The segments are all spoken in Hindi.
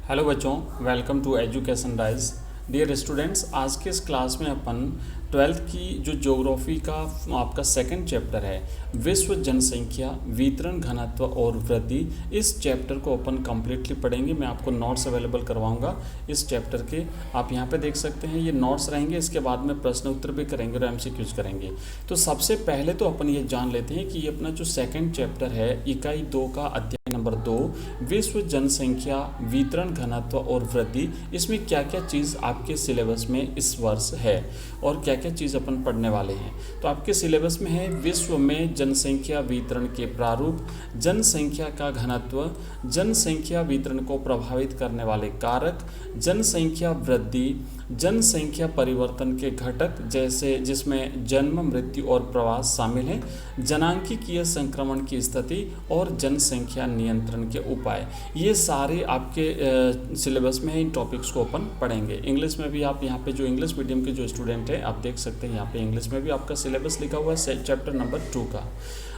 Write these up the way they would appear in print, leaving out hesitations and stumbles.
हेलो बच्चों, welcome to education rise. Dear students, आज के इस क्लास में अपन 12th की जो ज्योग्राफी का आपका सेकंड चैप्टर है, विश्व जनसंख्या वितरण घनत्व और वृद्धि, इस चैप्टर को अपन कम्प्लीटली पढ़ेंगे। मैं आपको नोट्स अवेलेबल करवाऊंगा इस चैप्टर के। आप यहाँ पे देख सकते हैं, ये नोट्स रहेंगे। इसके बाद में प्रश्न उत्तर भी करेंगे और MCQs करेंगे। तो सबसे पहले तो अपन ये जान लेते हैं कि ये अपना जो सेकंड चैप्टर है, इकाई 2 का अध्याय नंबर 2, विश्व जनसंख्या वितरण घनत्व और वृद्धि, इसमें क्या क्या चीज़ आपके सिलेबस में इस वर्ष है और क्या क्या चीज़ अपन पढ़ने वाले हैं। तो आपके सिलेबस में है विश्व में जनसंख्या वितरण के प्रारूप, जनसंख्या का घनत्व, जनसंख्या वितरण को प्रभावित करने वाले कारक, जनसंख्या वृद्धि, जनसंख्या परिवर्तन के घटक जैसे जिसमें जन्म, मृत्यु और प्रवास शामिल हैं, जनांकीय संक्रमण की स्थिति और जनसंख्या नियंत्रण के उपाय। ये सारे आपके सिलेबस में इन टॉपिक्स को अपन पढ़ेंगे। इंग्लिश में भी आप यहाँ पे जो इंग्लिश मीडियम के जो स्टूडेंट हैं, आप देख सकते हैं यहाँ पे इंग्लिश में भी आपका सिलेबस लिखा हुआ है चैप्टर नंबर 2 का।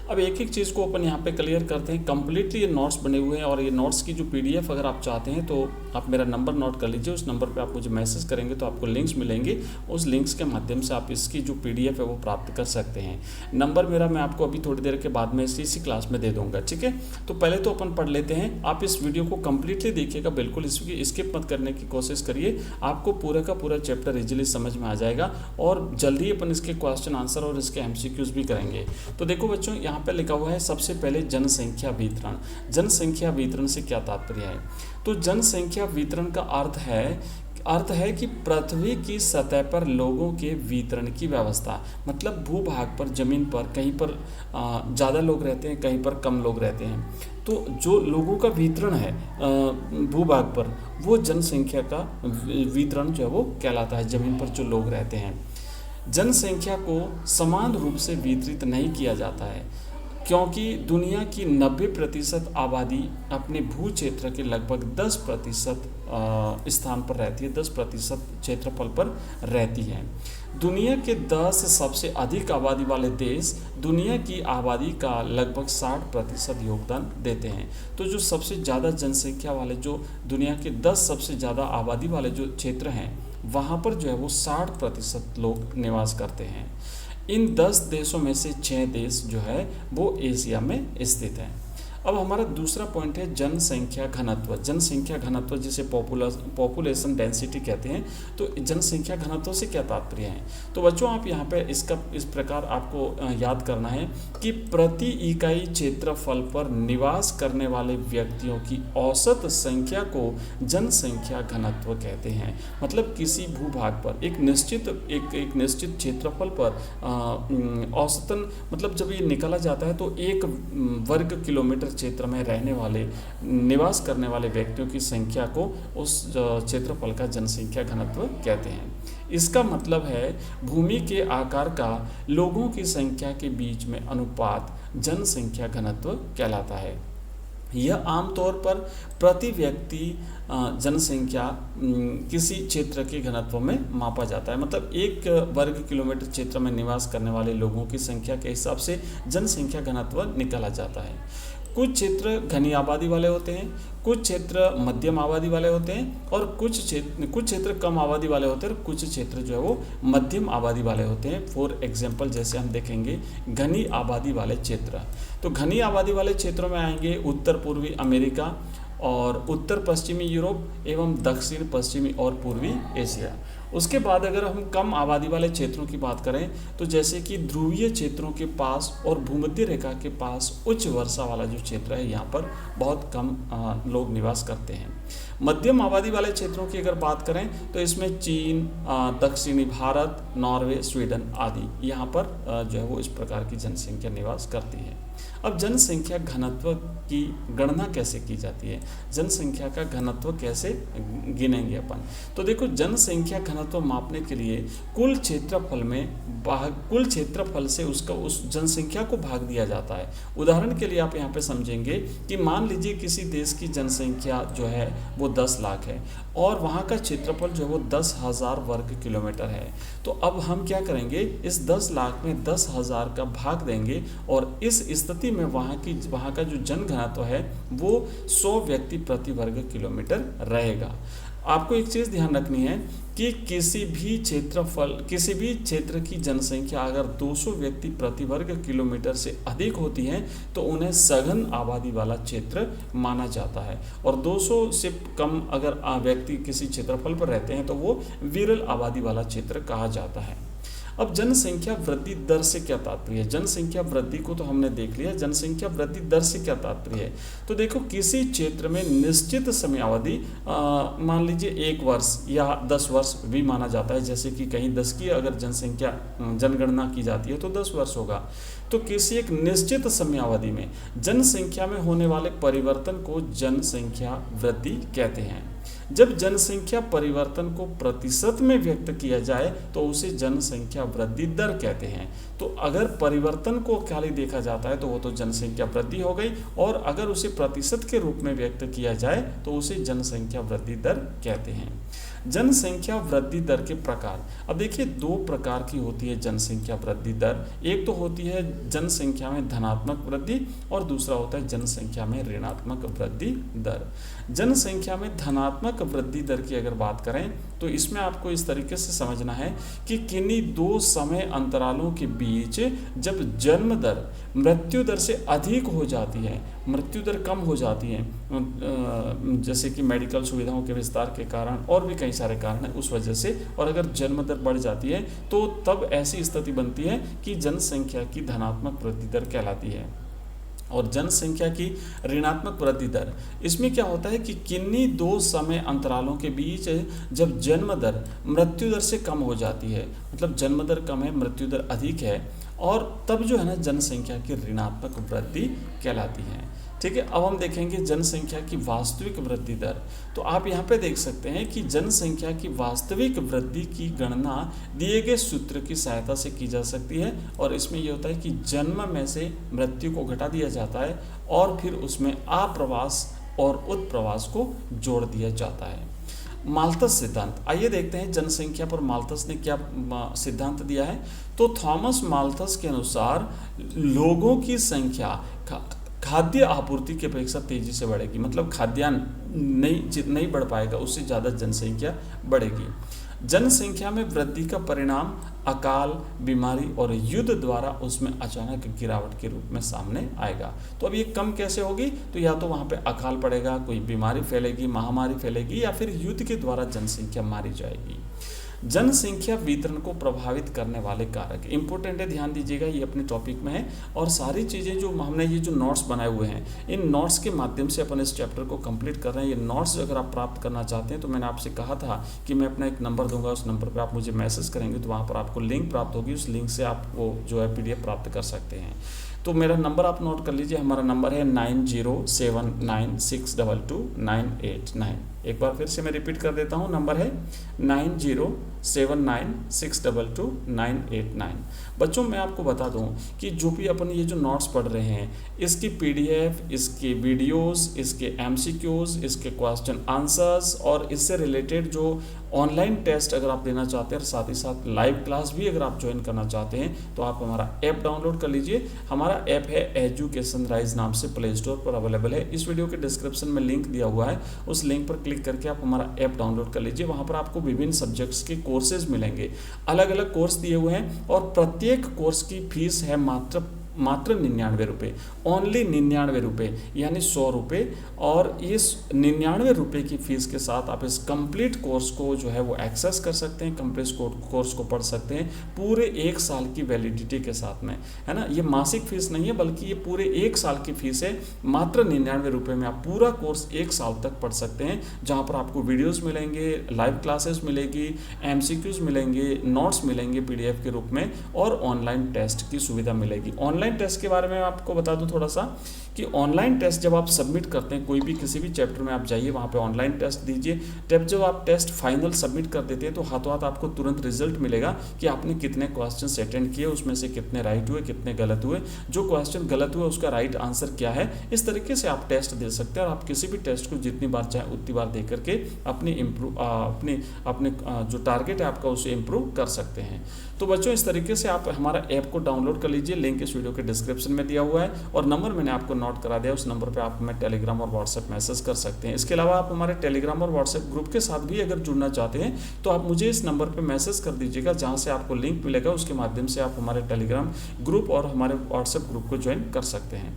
अब एक एक चीज़ को अपन यहाँ पे क्लियर करते हैं। कम्प्लीटली ये नोट्स बने हुए हैं और ये नोट्स की जो PDF अगर आप चाहते हैं तो आप मेरा नंबर नोट कर लीजिए। उस नंबर पे आप मुझे मैसेज करेंगे तो आपको लिंक्स मिलेंगे। उस लिंक्स के माध्यम से आप इसकी जो PDF है वो प्राप्त कर सकते हैं। नंबर मेरा मैं आपको अभी थोड़ी देर के बाद में इसी क्लास में दे दूँगा, ठीक है। तो पहले तो अपन पढ़ लेते हैं। आप इस वीडियो को कम्प्लीटली देखिएगा, बिल्कुल इसकी स्किप मत करने की कोशिश करिए। आपको पूरा का पूरा चैप्टर ईजिली समझ में आ जाएगा और जल्दी अपन इसके क्वेश्चन आंसर और इसके MCQs भी करेंगे। तो देखो बच्चों, यहाँ पे लिखा हुआ है सबसे पहले जनसंख्या वितरण। जनसंख्या वितरण से क्या तात्पर्य है? तो जनसंख्या वितरण का अर्थ है कि पृथ्वी की सतह पर लोगों के वितरण की व्यवस्था। मतलब भूभाग पर, जमीन पर, कहीं पर ज़्यादा लोग रहते हैं, कहीं पर कम लोग रहते हैं। तो जो लोगों का वितरण है भूभाग पर, वो जनसंख्या का वितरण जो है वो कहलाता है, जमीन पर जो लोग रहते हैं। जनसंख्या को समान रूप से वितरित नहीं किया जाता है क्योंकि दुनिया की 90% आबादी अपने भू क्षेत्र के लगभग 10% स्थान पर रहती है, 10% क्षेत्रफल पर रहती है। दुनिया के 10 सबसे अधिक आबादी वाले देश दुनिया की आबादी का लगभग 60% योगदान देते हैं। तो जो सबसे ज़्यादा जनसंख्या वाले, जो दुनिया के 10 सबसे ज़्यादा आबादी वाले जो क्षेत्र हैं, वहाँ पर जो है वो 60% लोग निवास करते हैं। इन 10 देशों में से 6 देश जो है वो एशिया में स्थित हैं। अब हमारा दूसरा पॉइंट है जनसंख्या घनत्व। जनसंख्या घनत्व जिसे पॉपुलेशन डेंसिटी कहते हैं। तो जनसंख्या घनत्व से क्या तात्पर्य है? तो बच्चों, आप यहाँ पे इसका इस प्रकार आपको याद करना है कि प्रति इकाई क्षेत्रफल पर निवास करने वाले व्यक्तियों की औसत संख्या को जनसंख्या घनत्व कहते हैं। मतलब किसी भूभाग पर एक निश्चित क्षेत्रफल पर औसतन, मतलब जब ये निकाला जाता है तो 1 वर्ग किलोमीटर क्षेत्र में रहने वाले, निवास करने वाले व्यक्तियों की संख्या को उस क्षेत्रफल का जनसंख्या घनत्व कहते हैं। इसका मतलब है भूमि के आकार का लोगों की संख्या के बीच में अनुपात जनसंख्या घनत्व कहलाता है। यह आमतौर पर प्रति व्यक्ति जनसंख्या किसी क्षेत्र के घनत्व में मापा जाता है। मतलब 1 वर्ग किलोमीटर क्षेत्र में निवास करने वाले लोगों की संख्या के हिसाब से जनसंख्या घनत्व निकाला जाता है। कुछ क्षेत्र घनी आबादी वाले होते हैं, कुछ क्षेत्र मध्यम आबादी वाले होते हैं और कुछ क्षेत्र कम आबादी वाले होते हैं और कुछ क्षेत्र जो है वो मध्यम आबादी वाले होते हैं। फॉर एग्जांपल जैसे हम देखेंगे घनी आबादी वाले क्षेत्र, तो घनी आबादी वाले क्षेत्रों में आएंगे उत्तर पूर्वी अमेरिका और उत्तर पश्चिमी यूरोप एवं दक्षिण पश्चिमी और पूर्वी एशिया। उसके बाद अगर हम कम आबादी वाले क्षेत्रों की बात करें तो जैसे कि ध्रुवीय क्षेत्रों के पास और भूमध्य रेखा के पास उच्च वर्षा वाला जो क्षेत्र है, यहाँ पर बहुत कम लोग निवास करते हैं। मध्यम आबादी वाले क्षेत्रों की अगर बात करें तो इसमें चीन, दक्षिणी भारत, नॉर्वे, स्वीडन आदि यहाँ पर जो है वो इस प्रकार की जनसंख्या निवास करती है। अब जनसंख्या घनत्व की गणना कैसे की जाती है? जनसंख्या का घनत्व कैसे गिनेंगे अपन? तो देखो, जनसंख्या घनत्व मापने के लिए कुल क्षेत्रफल से उस जनसंख्या को भाग दिया जाता है। उदाहरण के लिए आप यहाँ पे समझेंगे कि मान लीजिए किसी देश की जनसंख्या जो है वो 10 लाख है और वहाँ का क्षेत्रफल जो है वो 10,000 वर्ग किलोमीटर है। तो अब हम क्या करेंगे, इस 10 लाख में 10,000 का भाग देंगे और इस स्थिति में वहाँ का जो जनघनत्व है वो 100 व्यक्ति प्रति वर्ग किलोमीटर रहेगा। आपको एक चीज़ ध्यान रखनी है कि किसी भी क्षेत्र की जनसंख्या अगर 200 व्यक्ति प्रति वर्ग किलोमीटर से अधिक होती है तो उन्हें सघन आबादी वाला क्षेत्र माना जाता है, और 200 से कम अगर व्यक्ति किसी क्षेत्रफल पर रहते हैं तो वो विरल आबादी वाला क्षेत्र कहा जाता है। अब जनसंख्या वृद्धि दर से क्या तात्पर्य है? जनसंख्या वृद्धि को तो हमने देख लिया, जनसंख्या वृद्धि दर से क्या तात्पर्य है? तो देखो, किसी क्षेत्र में निश्चित समयावधि मान लीजिए 1 वर्ष या 10 वर्ष भी माना जाता है, जैसे कि कहीं 10 की अगर जनगणना की जाती है तो 10 वर्ष होगा। तो किसी एक निश्चित समयावधि में जनसंख्या में होने वाले परिवर्तन को जनसंख्या वृद्धि कहते हैं। जब जनसंख्या परिवर्तन को प्रतिशत में व्यक्त किया जाए तो उसे जनसंख्या वृद्धि दर कहते हैं। तो अगर परिवर्तन को खाली देखा जाता है तो वो तो जनसंख्या वृद्धि हो गई, और अगर उसे प्रतिशत के रूप में व्यक्त किया जाए तो उसे जनसंख्या वृद्धि दर कहते हैं। जनसंख्या वृद्धि दर के प्रकार, अब देखिए 2 प्रकार की होती है जनसंख्या वृद्धि दर। एक तो होती है जनसंख्या में धनात्मक वृद्धि और दूसरा होता है जनसंख्या में ऋणात्मक वृद्धि दर। जनसंख्या में धनात्मक वृद्धि दर की अगर बात करें तो इसमें आपको इस तरीके से समझना है कि किन्हीं 2 समय अंतरालों के बीच जब जन्म दर मृत्यु दर से अधिक हो जाती है, मृत्यु दर कम हो जाती है, जैसे कि मेडिकल सुविधाओं के विस्तार के कारण और भी कई सारे कारण हैं उस वजह से, और अगर जन्म दर बढ़ जाती है तो तब ऐसी स्थिति बनती है कि जनसंख्या की धनात्मक वृद्धि दर कहलाती है। और जनसंख्या की ऋणात्मक वृद्धि दर, इसमें क्या होता है कि किन्हीं 2 समय अंतरालों के बीच जब जन्म दर मृत्यु दर से कम हो जाती है, मतलब जन्म दर कम है मृत्यु दर अधिक है, और तब जो है ना जनसंख्या की ऋणात्मक वृद्धि कहलाती है। ठीक है, अब हम देखेंगे जनसंख्या की वास्तविक वृद्धि दर। तो आप यहाँ पे देख सकते हैं कि जनसंख्या की वास्तविक वृद्धि की गणना दिए गए सूत्र की सहायता से की जा सकती है, और इसमें ये होता है कि जन्म में से मृत्यु को घटा दिया जाता है और फिर उसमें आप्रवास और उत्प्रवास को जोड़ दिया जाता है। माल्थस सिद्धांत, आइए देखते हैं जनसंख्या पर माल्थस ने क्या सिद्धांत दिया है। तो थॉमस माल्थस के अनुसार लोगों की संख्या खाद्य आपूर्ति की अपेक्षा तेजी से बढ़ेगी, मतलब खाद्यान्न नहीं बढ़ पाएगा, उससे ज़्यादा जनसंख्या बढ़ेगी। जनसंख्या में वृद्धि का परिणाम अकाल, बीमारी और युद्ध द्वारा उसमें अचानक गिरावट के रूप में सामने आएगा। तो अब ये कम कैसे होगी? तो या तो वहाँ पे अकाल पड़ेगा, कोई बीमारी फैलेगी, महामारी फैलेगी, या फिर युद्ध के द्वारा जनसंख्या मारी जाएगी। जनसंख्या वितरण को प्रभावित करने वाले कारक इंपॉर्टेंट है, ध्यान दीजिएगा, ये अपने टॉपिक में है, और सारी चीज़ें जो हमने ये जो नोट्स बनाए हुए हैं, इन नोट्स के माध्यम से अपन इस चैप्टर को कंप्लीट कर रहे हैं। ये नोट्स अगर आप प्राप्त करना चाहते हैं तो मैंने आपसे कहा था कि मैं अपना एक नंबर दूंगा, उस नंबर पर आप मुझे मैसेज करेंगे तो वहाँ पर आपको लिंक प्राप्त होगी, उस लिंक से आप वो जो है PDF प्राप्त कर सकते हैं। तो मेरा नंबर आप नोट कर लीजिए, हमारा नंबर है 9079622989। एक बार फिर से मैं रिपीट कर देता हूँ, नंबर है 9079622989। बच्चों मैं आपको बता दूं कि जो भी अपन ये जो नोट्स पढ़ रहे हैं, इसकी PDF, इसके वीडियोस, इसके MCQs, इसके क्वेश्चन आंसर्स और इससे रिलेटेड जो ऑनलाइन टेस्ट अगर आप देना चाहते हैं, साथ ही साथ लाइव क्लास भी अगर आप ज्वाइन करना चाहते हैं तो आप हमारा ऐप डाउनलोड कर लीजिए। हमारा ऐप है एजुकेशन राइज नाम से प्ले स्टोर पर अवेलेबल है। इस वीडियो के डिस्क्रिप्शन में लिंक दिया हुआ है, उस लिंक पर क्लिक करके आप हमारा ऐप डाउनलोड कर लीजिए। वहाँ पर आपको विभिन्न सब्जेक्ट्स के कोर्सेज मिलेंगे, अलग अलग कोर्स दिए हुए हैं, और प्रत्येक कोर्स की फीस है मात्र 99 रुपये, ओनली 99 रुपये, यानी 100 रुपये। और इस 99 रुपये की फ़ीस के साथ आप इस कंप्लीट कोर्स को जो है वो एक्सेस कर सकते हैं, कंप्लीट कोर्स को पढ़ सकते हैं पूरे 1 साल की वैलिडिटी के साथ में, है ना। ये मासिक फ़ीस नहीं है बल्कि ये पूरे 1 साल की फ़ीस है। मात्र 99 रुपये में आप पूरा कोर्स 1 साल तक पढ़ सकते हैं, जहाँ पर आपको वीडियोज़ मिलेंगे, लाइव क्लासेस मिलेगी, MCQs मिलेंगे, नोट्स मिलेंगे PDF के रूप में, और ऑनलाइन टेस्ट की सुविधा मिलेगी। ऑनलाइन टेस्ट के बारे में आपको बता दूं थोड़ा सा कि ऑनलाइन टेस्ट जब आप सबमिट करते हैं, कोई भी किसी भी चैप्टर में आप जाइए, वहाँ पे ऑनलाइन टेस्ट दीजिए। जब आप टेस्ट फाइनल सबमिट कर देते हैं तो हाथों हाथ आपको तुरंत रिजल्ट मिलेगा कि आपने कितने क्वेश्चन अटेंड किए, उसमें से कितने राइट हुए, कितने गलत हुए, जो क्वेश्चन गलत हुए उसका राइट आंसर क्या है। इस तरीके से आप टेस्ट दे सकते हैं और आप किसी भी टेस्ट को जितनी बार चाहे उतनी बार दे करके अपने जो टारगेट है आपका उसे इम्प्रूव कर सकते हैं। तो बच्चों इस तरीके से आप हमारा ऐप को डाउनलोड कर लीजिए, लिंक इस वीडियो के डिस्क्रिप्शन में दिया हुआ है और नंबर मैंने आपको नोट करा दिया, उस नंबर पे आप हमें टेलीग्राम और व्हाट्सएप मैसेज कर सकते हैं। इसके अलावा आप हमारे टेलीग्राम और व्हाट्सएप ग्रुप के साथ भी अगर जुड़ना चाहते हैं तो आप मुझे इस नंबर पर मैसेज कर दीजिएगा, जहाँ से आपको लिंक मिलेगा, उसके माध्यम से आप हमारे टेलीग्राम ग्रुप और हमारे व्हाट्सएप ग्रुप को ज्वाइन कर सकते हैं।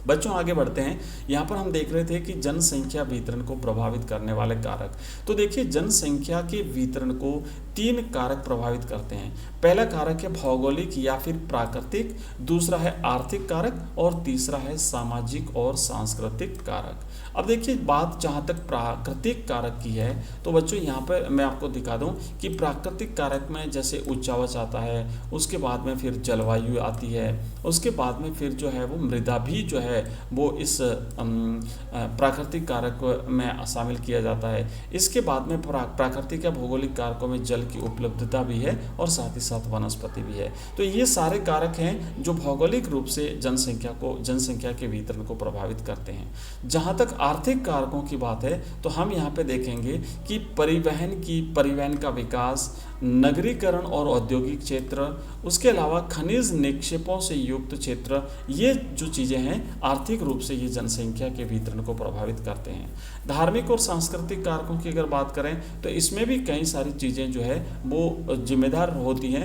बच्चों आगे बढ़ते हैं। यहाँ पर हम देख रहे थे कि जनसंख्या वितरण को प्रभावित करने वाले कारक। तो देखिए जनसंख्या के वितरण को 3 कारक प्रभावित करते हैं। पहला कारक है भौगोलिक या फिर प्राकृतिक, दूसरा है आर्थिक कारक और तीसरा है सामाजिक और सांस्कृतिक कारक। अब देखिए बात जहाँ तक प्राकृतिक कारक की है तो बच्चों यहाँ पर मैं आपको दिखा दूँ कि प्राकृतिक कारक में जैसे उच्चावच आता है, उसके बाद में फिर जलवायु आती है, उसके बाद में फिर जो है वो मृदा भी जो है वो इस प्राकृतिक कारक में शामिल किया जाता है। इसके बाद में प्राकृतिक या भौगोलिक कारकों में जल की उपलब्धता भी है और साथ ही साथ वनस्पति भी है। तो ये सारे कारक हैं जो भौगोलिक रूप से जनसंख्या के वितरण को प्रभावित करते हैं। जहाँ तक आर्थिक कारकों की बात है तो हम यहाँ पे देखेंगे कि परिवहन का विकास, नगरीकरण और औद्योगिक क्षेत्र, उसके अलावा खनिज निक्षेपों से युक्त क्षेत्र, ये जो चीज़ें हैं आर्थिक रूप से ये जनसंख्या के वितरण को प्रभावित करते हैं। धार्मिक और सांस्कृतिक कारकों की अगर बात करें तो इसमें भी कई सारी चीज़ें जो है वो जिम्मेदार होती हैं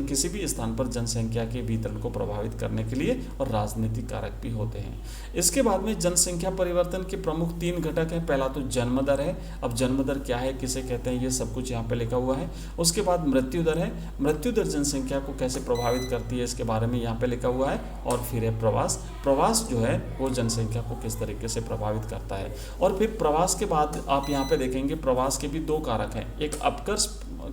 किसी भी स्थान पर जनसंख्या के वितरण को प्रभावित करने के लिए, और राजनीतिक कारक भी होते हैं। इसके बाद में जनसंख्या परिवर्तन के प्रमुख 3 घटक हैं। पहला तो जन्म दर है। अब जन्म दर क्या है, किसे कहते हैं, ये सब कुछ यहाँ पे लिखा हुआ है। उसके बाद मृत्यु दर है। मृत्यु दर जनसंख्या को कैसे प्रभावित करती है इसके बारे में यहाँ पे लिखा हुआ है। और फिर है प्रवास जो है वो जनसंख्या को किस तरीके से प्रभावित करता है। और फिर प्रवास के बाद आप यहाँ पे देखेंगे प्रवास के भी 2 कारक हैं, एक अपकर्ष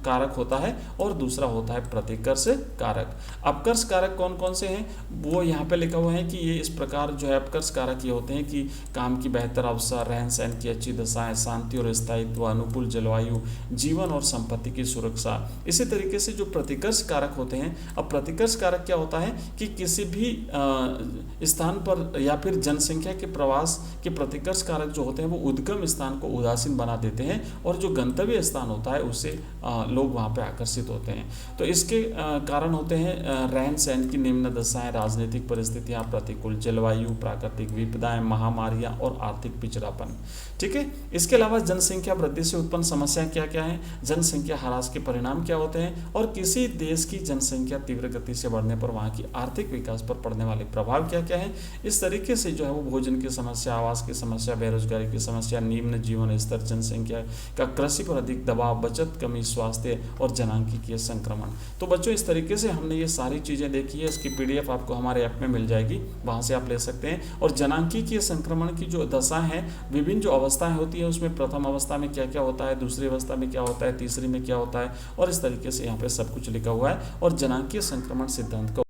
कारक होता है और दूसरा होता है प्रतिकर्ष कारक। अपकर्ष कारक कौन कौन से हैं वो यहाँ पे लिखा हुआ है कि ये इस प्रकार जो है अपकर्ष कारक ये होते हैं कि काम की बेहतर अवसर, रहन सहन की अच्छी दशाएं, शांति और स्थायित्व, अनुकूल जलवायु, जीवन और संपत्ति की सुरक्षा। इसी तरीके से जो प्रतिकर्ष कारक होते हैं, अब प्रतिकर्ष कारक क्या होता है कि किसी भी स्थान पर या फिर जनसंख्या के प्रवास के प्रतिकर्ष कारक जो होते हैं वो उद्गम स्थान को उदासीन बना देते हैं और जो गंतव्य स्थान होता है उससे लोग वहाँ पे आकर्षित होते हैं। तो इसके कारण होते हैं रहन सहन की निम्न दशाएं, राजनीतिक परिस्थितियाँ, प्रतिकूल जलवायु, प्राकृतिक विपदाएं, महामारियाँ और आर्थिक पिछड़ापन। ठीक है। इसके अलावा जनसंख्या वृद्धि से उत्पन्न समस्याएं क्या क्या हैं, जनसंख्या ह्रास के परिणाम क्या होते हैं और किसी देश की जनसंख्या तीव्र गति से बढ़ने पर वहाँ की आर्थिक विकास पर पड़ने वाले प्रभाव क्या क्या हैं। इस तरीके से जो है वो भोजन की समस्या, आवास की समस्या, बेरोजगारी की समस्या, निम्न जीवन स्तर, जनसंख्या का कृषि पर अधिक दबाव, बचत कमी, स्वास्थ्य और जनांकीय संक्रमण। तो बच्चों इस तरीके से हमने ये सारी चीज़ें देखी है। इसकी PDF आपको हमारे ऐप में मिल जाएगी, वहाँ से आप ले सकते हैं। और जनांकीय संक्रमण की जो दशाएं हैं, विभिन्न जो अवस्थाएं होती है उसमें प्रथम अवस्था में क्या क्या होता है, दूसरी अवस्था में क्या होता है, तीसरी में क्या होता है, और इस तरीके से यहाँ पे सब कुछ लिखा हुआ है। और जनांकीय संक्रमण सिद्धांत का